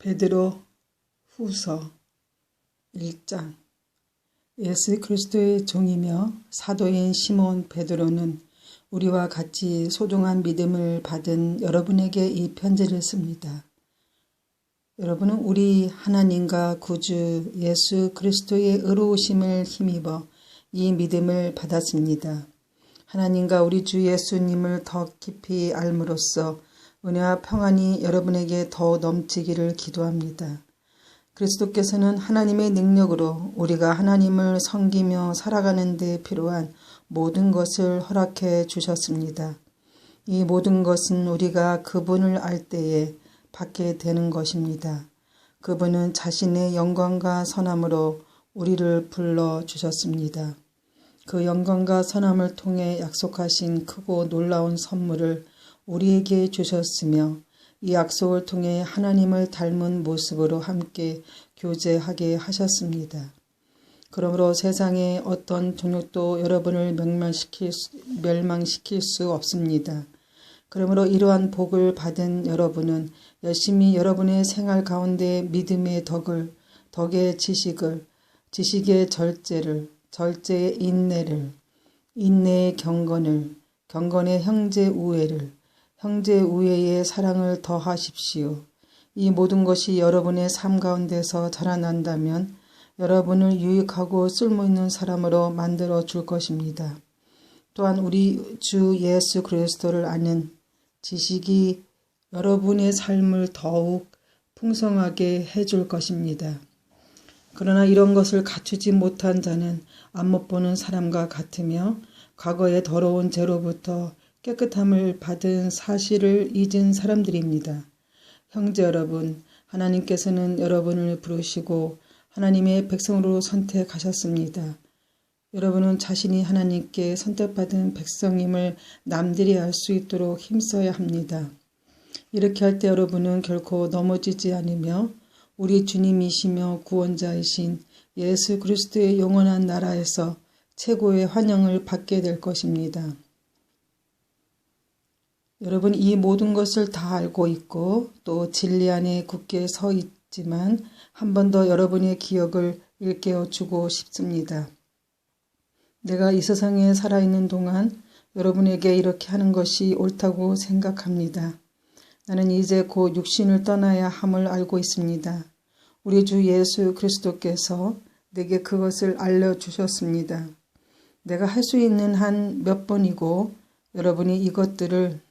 베드로 후서 1장. 예수 그리스도의 종이며 사도인 시몬 베드로는 우리와 같이 소중한 믿음을 받은 여러분에게 이 편지를 씁니다. 여러분은 우리 하나님과 구주 예수 그리스도의 의로우심을 힘입어 이 믿음을 받았습니다. 하나님과 우리 주 예수님을 더 깊이 알므로써 은혜와 평안이 여러분에게 더 넘치기를 기도합니다. 그리스도께서는 하나님의 능력으로 우리가 하나님을 섬기며 살아가는 데 필요한 모든 것을 허락해 주셨습니다. 이 모든 것은 우리가 그분을 알 때에 받게 되는 것입니다. 그분은 자신의 영광과 선함으로 우리를 불러주셨습니다. 그 영광과 선함을 통해 약속하신 크고 놀라운 선물을 우리에게 주셨으며 이 약속을 통해 하나님을 닮은 모습으로 함께 교제하게 하셨습니다. 그러므로 세상의 어떤 종족도 여러분을 멸망시킬 수 없습니다. 그러므로 이러한 복을 받은 여러분은 열심히 여러분의 생활 가운데 믿음의 덕의 지식을, 지식의 절제를, 절제의 인내를, 인내의 경건을, 경건의 형제 우애를, 형제 우애의 사랑을 더하십시오. 이 모든 것이 여러분의 삶 가운데서 자라난다면 여러분을 유익하고 쓸모있는 사람으로 만들어 줄 것입니다. 또한 우리 주 예수 그리스도를 아는 지식이 여러분의 삶을 더욱 풍성하게 해줄 것입니다. 그러나 이런 것을 갖추지 못한 자는 앞못 보는 사람과 같으며 과거의 더러운 죄로부터 깨끗함을 받은 사실을 잊은 사람들입니다. 형제 여러분, 하나님께서는 여러분을 부르시고 하나님의 백성으로 선택하셨습니다. 여러분은 자신이 하나님께 선택받은 백성임을 남들이 알 수 있도록 힘써야 합니다. 이렇게 할 때 여러분은 결코 넘어지지 않으며 우리 주님이시며 구원자이신 예수 그리스도의 영원한 나라에서 최고의 환영을 받게 될 것입니다. 여러분, 이 모든 것을 다 알고 있고 또 진리 안에 굳게 서 있지만 한 번 더 여러분의 기억을 일깨워 주고 싶습니다. 내가 이 세상에 살아있는 동안 여러분에게 이렇게 하는 것이 옳다고 생각합니다. 나는 이제 곧 육신을 떠나야 함을 알고 있습니다. 우리 주 예수 그리스도께서 내게 그것을 알려주셨습니다. 내가 할 수 있는 한 몇 번이고 여러분이 이것들을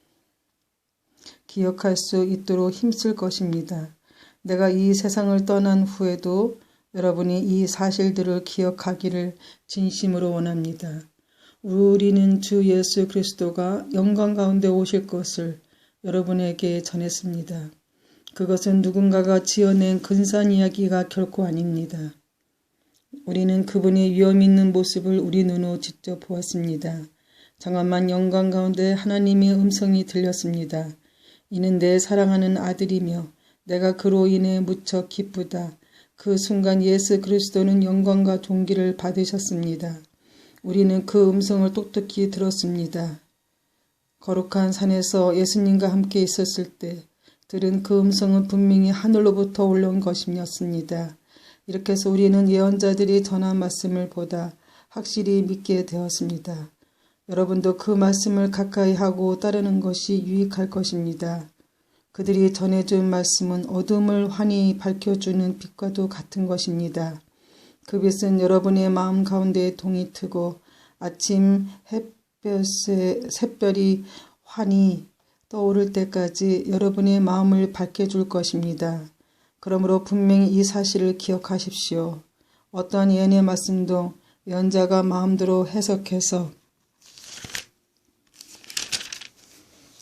기억할 수 있도록 힘쓸 것입니다. 내가 이 세상을 떠난 후에도 여러분이 이 사실들을 기억하기를 진심으로 원합니다. 우리는 주 예수 그리스도가 영광 가운데 오실 것을 여러분에게 전했습니다. 그것은 누군가가 지어낸 근사한 이야기가 결코 아닙니다. 우리는 그분의 위엄 있는 모습을 우리 눈으로 직접 보았습니다. 장엄한 영광 가운데 하나님의 음성이 들렸습니다. 이는 내 사랑하는 아들이며 내가 그로 인해 무척 기쁘다. 그 순간 예수 그리스도는 영광과 존귀를 받으셨습니다. 우리는 그 음성을 똑똑히 들었습니다. 거룩한 산에서 예수님과 함께 있었을 때 들은 그 음성은 분명히 하늘로부터 올라온 것이었습니다. 이렇게 해서 우리는 예언자들이 전한 말씀을 보다 확실히 믿게 되었습니다. 여러분도 그 말씀을 가까이 하고 따르는 것이 유익할 것입니다. 그들이 전해준 말씀은 어둠을 환히 밝혀주는 빛과도 같은 것입니다. 그 빛은 여러분의 마음 가운데 동이 트고 아침 햇별이 환히 떠오를 때까지 여러분의 마음을 밝혀줄 것입니다. 그러므로 분명히 이 사실을 기억하십시오. 어떠한 예언의 말씀도 예언자가 마음대로 해석해서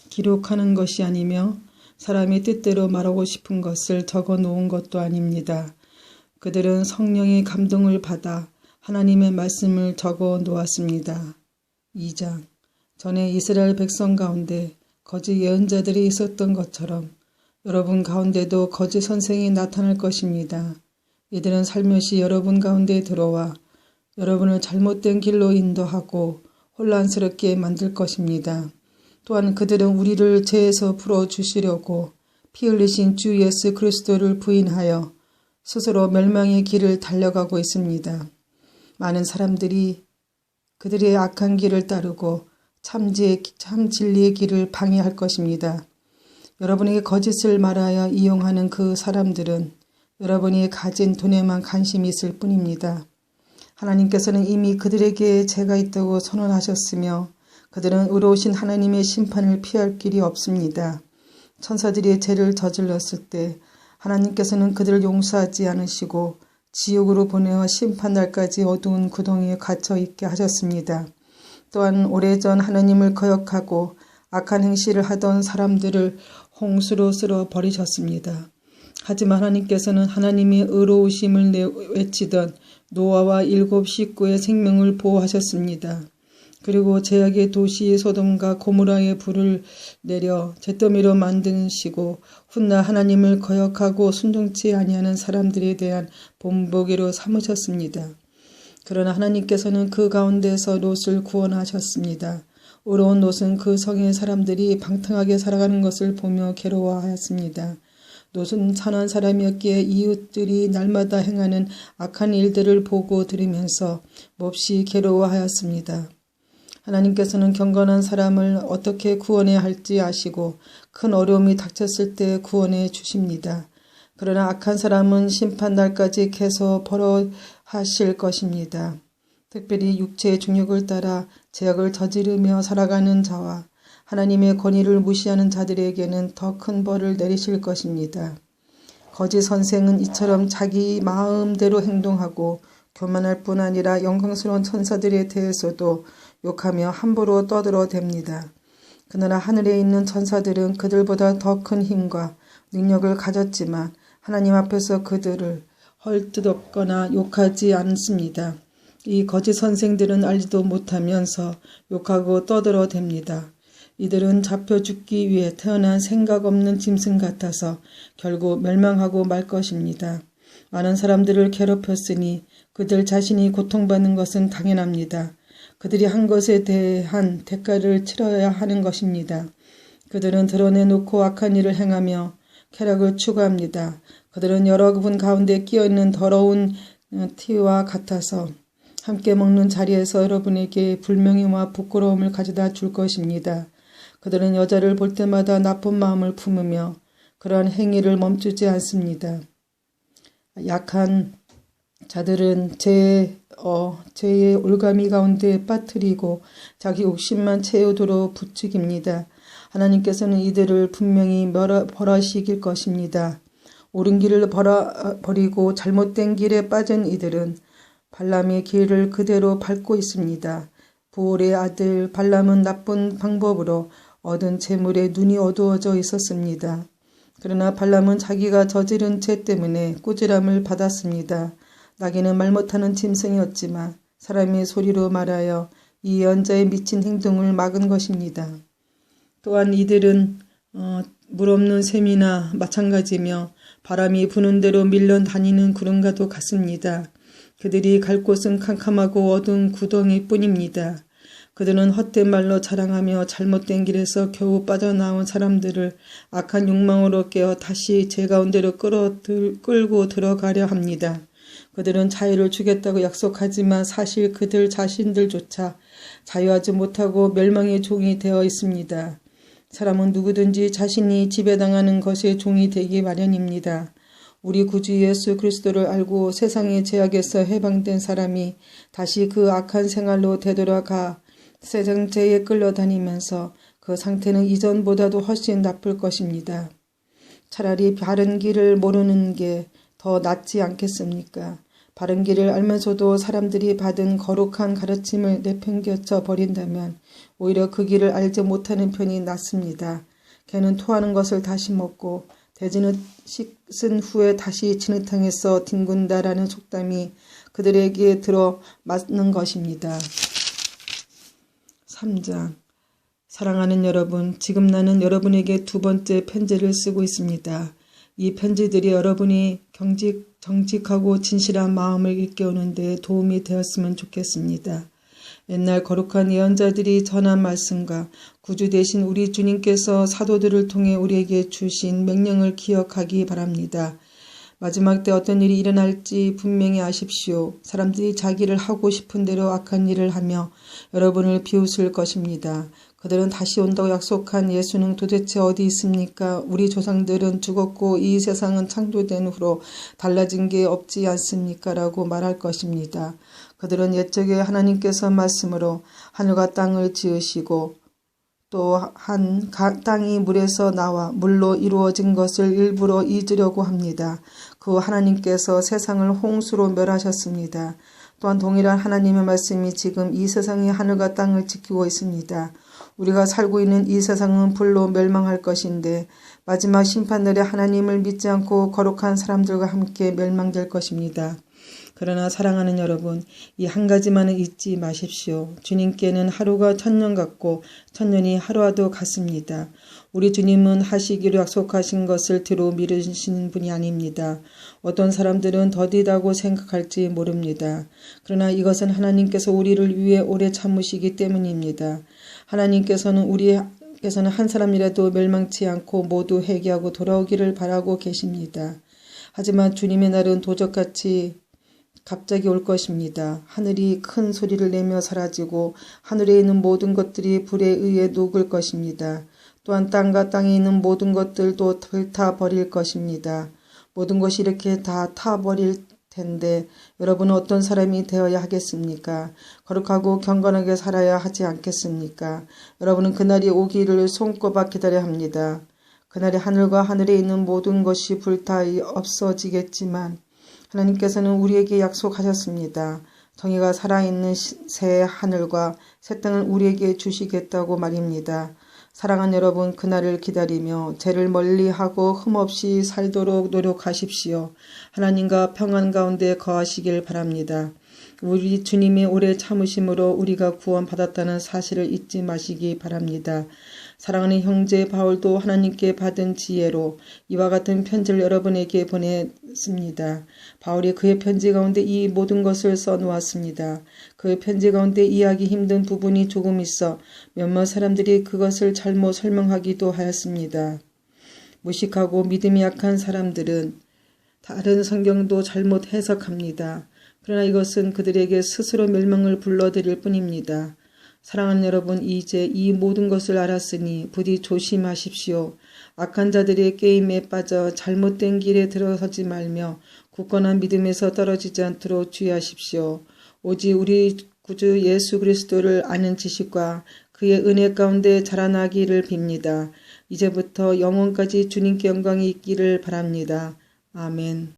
기록하는 것이 아니며 사람이 뜻대로 말하고 싶은 것을 적어 놓은 것도 아닙니다. 그들은 성령의 감동을 받아 하나님의 말씀을 적어 놓았습니다. 2장. 전에 이스라엘 백성 가운데 거짓 예언자들이 있었던 것처럼 여러분 가운데도 거짓 선생이 나타날 것입니다. 이들은 살며시 여러분 가운데 들어와 여러분을 잘못된 길로 인도하고 혼란스럽게 만들 것입니다. 또한 그들은 우리를 죄에서 풀어주시려고 피 흘리신 주 예수 그리스도를 부인하여 스스로 멸망의 길을 달려가고 있습니다. 많은 사람들이 그들의 악한 길을 따르고 참 진리의 길을 방해할 것입니다. 여러분에게 거짓을 말하여 이용하는 그 사람들은 여러분이 가진 돈에만 관심이 있을 뿐입니다. 하나님께서는 이미 그들에게 죄가 있다고 선언하셨으며 그들은 의로우신 하나님의 심판을 피할 길이 없습니다. 천사들이 죄를 저질렀을 때 하나님께서는 그들을 용서하지 않으시고 지옥으로 보내어 심판날까지 어두운 구덩이에 갇혀 있게 하셨습니다. 또한 오래전 하나님을 거역하고 악한 행실을 하던 사람들을 홍수로 쓸어 버리셨습니다. 하지만 하나님께서는 하나님의 의로우심을 외치던 노아와 7 식구의 생명을 보호하셨습니다. 그리고 죄악의 도시 소돔과 고모라에 불을 내려 잿더미로 만드시고 훗날 하나님을 거역하고 순종치 아니하는 사람들에 대한 본보기로 삼으셨습니다. 그러나 하나님께서는 그 가운데서 롯을 구원하셨습니다. 의로운 롯은 그 성의 사람들이 방탕하게 살아가는 것을 보며 괴로워하였습니다. 롯은 선한 사람이었기에 이웃들이 날마다 행하는 악한 일들을 보고 들으면서 몹시 괴로워하였습니다. 하나님께서는 경건한 사람을 어떻게 구원해야 할지 아시고 큰 어려움이 닥쳤을 때 구원해 주십니다. 그러나 악한 사람은 심판날까지 계속 벌어하실 것입니다. 특별히 육체의 중욕을 따라 죄악을 저지르며 살아가는 자와 하나님의 권위를 무시하는 자들에게는 더 큰 벌을 내리실 것입니다. 거짓 선생은 이처럼 자기 마음대로 행동하고 교만할 뿐 아니라 영광스러운 천사들에 대해서도 욕하며 함부로 떠들어댑니다. 그러나 하늘에 있는 천사들은 그들보다 더 큰 힘과 능력을 가졌지만 하나님 앞에서 그들을 헐뜯거나 욕하지 않습니다. 이 거짓 선생들은 알지도 못하면서 욕하고 떠들어댑니다. 이들은 잡혀 죽기 위해 태어난 생각 없는 짐승 같아서 결국 멸망하고 말 것입니다. 많은 사람들을 괴롭혔으니 그들 자신이 고통받는 것은 당연합니다. 그들이 한 것에 대한 대가를 치러야 하는 것입니다. 그들은 드러내놓고 악한 일을 행하며 쾌락을 추구합니다. 그들은 여러분 가운데 끼어있는 더러운 티와 같아서 함께 먹는 자리에서 여러분에게 불명예와 부끄러움을 가져다 줄 것입니다. 그들은 여자를 볼 때마다 나쁜 마음을 품으며 그러한 행위를 멈추지 않습니다. 약한 자들은 죄의 올가미 가운데 빠뜨리고 자기 욕심만 채우도록 부추깁니다. 하나님께서는 이들을 분명히 벌하시길 것입니다. 옳은 길을 버리고 잘못된 길에 빠진 이들은 발람의 길을 그대로 밟고 있습니다. 부올의 아들 발람은 나쁜 방법으로 얻은 재물에 눈이 어두워져 있었습니다. 그러나 발람은 자기가 저지른 죄 때문에 꾸지람을 받았습니다. 나귀는 말 못하는 짐승이었지만 사람의 소리로 말하여 이 예언자의 미친 행동을 막은 것입니다. 또한 이들은 물 없는 샘이나 마찬가지며 바람이 부는 대로 밀려 다니는 구름과도 같습니다. 그들이 갈 곳은 캄캄하고 어두운 구덩이 뿐입니다. 그들은 헛된 말로 자랑하며 잘못된 길에서 겨우 빠져나온 사람들을 악한 욕망으로 깨어 다시 죄 가운데로 끌고 들어가려 합니다. 그들은 자유를 주겠다고 약속하지만 사실 그들 자신들조차 자유하지 못하고 멸망의 종이 되어 있습니다. 사람은 누구든지 자신이 지배당하는 것의 종이 되기 마련입니다. 우리 구주 예수 그리스도를 알고 세상의 죄악에서 해방된 사람이 다시 그 악한 생활로 되돌아가 세상 죄에 끌려다니면서 그 상태는 이전보다도 훨씬 나쁠 것입니다. 차라리 바른 길을 모르는 게 더 낫지 않겠습니까? 바른 길을 알면서도 사람들이 받은 거룩한 가르침을 내팽개쳐 버린다면 오히려 그 길을 알지 못하는 편이 낫습니다. 개는 토하는 것을 다시 먹고 돼지는 씻은 후에 다시 진흙탕에서 뒹군다라는 속담이 그들에게 들어 맞는 것입니다. 3장. 사랑하는 여러분, 지금 나는 여러분에게 2번째 편지를 쓰고 있습니다. 이 편지들이 여러분이 정직하고 진실한 마음을 일깨우는 데 도움이 되었으면 좋겠습니다. 옛날 거룩한 예언자들이 전한 말씀과 구주 되신 우리 주님께서 사도들을 통해 우리에게 주신 명령을 기억하기 바랍니다. 마지막 때 어떤 일이 일어날지 분명히 아십시오. 사람들이 자기를 하고 싶은 대로 악한 일을 하며 여러분을 비웃을 것입니다. 그들은 다시 온다고 약속한 예수는 도대체 어디 있습니까? 우리 조상들은 죽었고 이 세상은 창조된 후로 달라진 게 없지 않습니까? 라고 말할 것입니다. 그들은 옛적에 하나님께서 말씀으로 하늘과 땅을 지으시고 또한 땅이 물에서 나와 물로 이루어진 것을 일부러 잊으려고 합니다. 그 하나님께서 세상을 홍수로 멸하셨습니다. 또한 동일한 하나님의 말씀이 지금 이 세상의 하늘과 땅을 지키고 있습니다. 우리가 살고 있는 이 세상은 불로 멸망할 것인데 마지막 심판날에 하나님을 믿지 않고 거룩한 사람들과 함께 멸망될 것입니다. 그러나 사랑하는 여러분, 이 한 가지만은 잊지 마십시오. 주님께는 하루가 천년 같고 천년이 하루와도 같습니다. 우리 주님은 하시기로 약속하신 것을 뒤로 미루시는 분이 아닙니다. 어떤 사람들은 더디다고 생각할지 모릅니다. 그러나 이것은 하나님께서 우리를 위해 오래 참으시기 때문입니다. 하나님께서는 우리께서는 한 사람이라도 멸망치 않고 모두 회개하고 돌아오기를 바라고 계십니다. 하지만 주님의 날은 도적같이 갑자기 올 것입니다. 하늘이 큰 소리를 내며 사라지고 하늘에 있는 모든 것들이 불에 의해 녹을 것입니다. 또한 땅과 땅에 있는 모든 것들도 불타버릴 것입니다. 모든 것이 이렇게 다 타버릴 텐데 여러분은 어떤 사람이 되어야 하겠습니까? 거룩하고 경건하게 살아야 하지 않겠습니까? 여러분은 그날이 오기를 손꼽아 기다려야 합니다. 그날에 하늘과 하늘에 있는 모든 것이 불타 없어지겠지만 하나님께서는 우리에게 약속하셨습니다. 정의가 살아있는 새 하늘과 새 땅을 우리에게 주시겠다고 말입니다. 사랑하는 여러분, 그날을 기다리며 죄를 멀리하고 흠없이 살도록 노력하십시오. 하나님과 평안 가운데 거하시길 바랍니다. 우리 주님의 오래 참으심으로 우리가 구원받았다는 사실을 잊지 마시기 바랍니다. 사랑하는 형제 바울도 하나님께 받은 지혜로 이와 같은 편지를 여러분에게 보냈습니다. 바울이 그의 편지 가운데 이 모든 것을 써놓았습니다. 그의 편지 가운데 이해하기 힘든 부분이 조금 있어 몇몇 사람들이 그것을 잘못 설명하기도 하였습니다. 무식하고 믿음이 약한 사람들은 다른 성경도 잘못 해석합니다. 그러나 이것은 그들에게 스스로 멸망을 불러들일 뿐입니다. 사랑하는 여러분, 이제 이 모든 것을 알았으니 부디 조심하십시오. 악한 자들의 게임에 빠져 잘못된 길에 들어서지 말며 굳건한 믿음에서 떨어지지 않도록 주의하십시오. 오직 우리 구주 예수 그리스도를 아는 지식과 그의 은혜 가운데 자라나기를 빕니다. 이제부터 영원까지 주님께 영광이 있기를 바랍니다. 아멘.